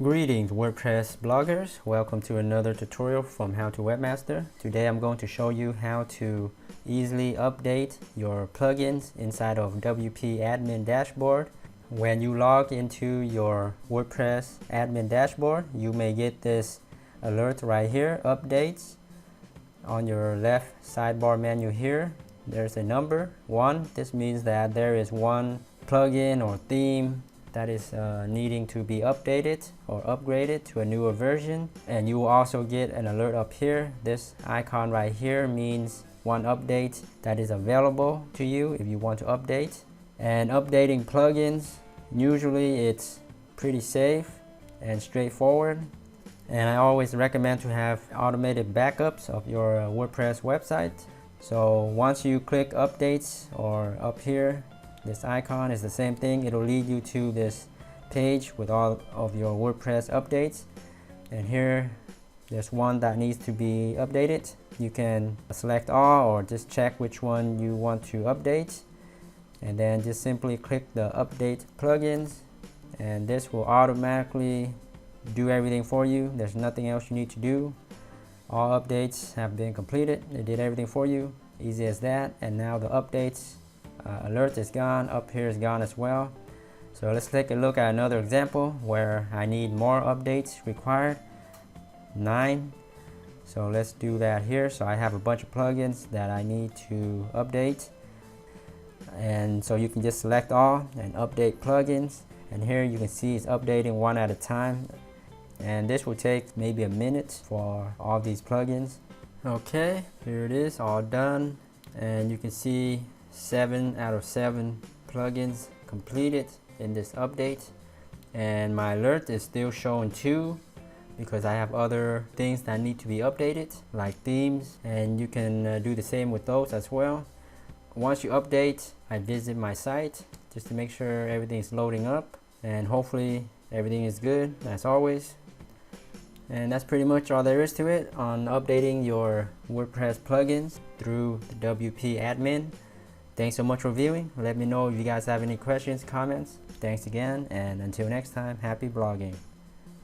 Greetings WordPress bloggers, welcome to another tutorial from How to Webmaster. Today I'm going to show you how to easily update your plugins inside of WP Admin Dashboard. When you log into your WordPress admin dashboard, you may get this alert right here, updates. On your left sidebar menu here, there's a number 1. This means that there is one plugin or theme that is needing to be updated or upgraded to a newer version. And you will also get an alert up here. This icon right here means one update that is available to you if you want to update. And updating plugins, usually it's pretty safe and straightforward. And I always recommend to have automated backups of your WordPress website. So once you click updates, or up here, this icon is the same thing. It'll lead you to this page with all of your WordPress updates. And here, there's one that needs to be updated. You can select all or just check which one you want to update. And then just simply click the update plugins. And this will automatically do everything for you. There's nothing else you need to do. All updates have been completed. It did everything for you. Easy as that. And now the updates alert is gone. Up here is gone as well. So let's take a look at another example where I need more updates required. 9. So let's do that here. So I have a bunch of plugins that I need to update. And so you can just select all and update plugins. And here you can see it's updating one at a time. And this will take maybe a minute for all these plugins. Okay, here it is, all done. And you can see 7 out of 7 plugins completed in this update. And my alert is still showing 2 because I have other things that need to be updated, like themes. And you can do the same with those as well. Once you update, I visit my site just to make sure everything is loading up. And hopefully everything is good as always. And that's pretty much all there is to it on updating your WordPress plugins through the WP admin. Thanks so much for viewing. Let me know if you guys have any questions, comments. Thanks again, and until next time, happy blogging.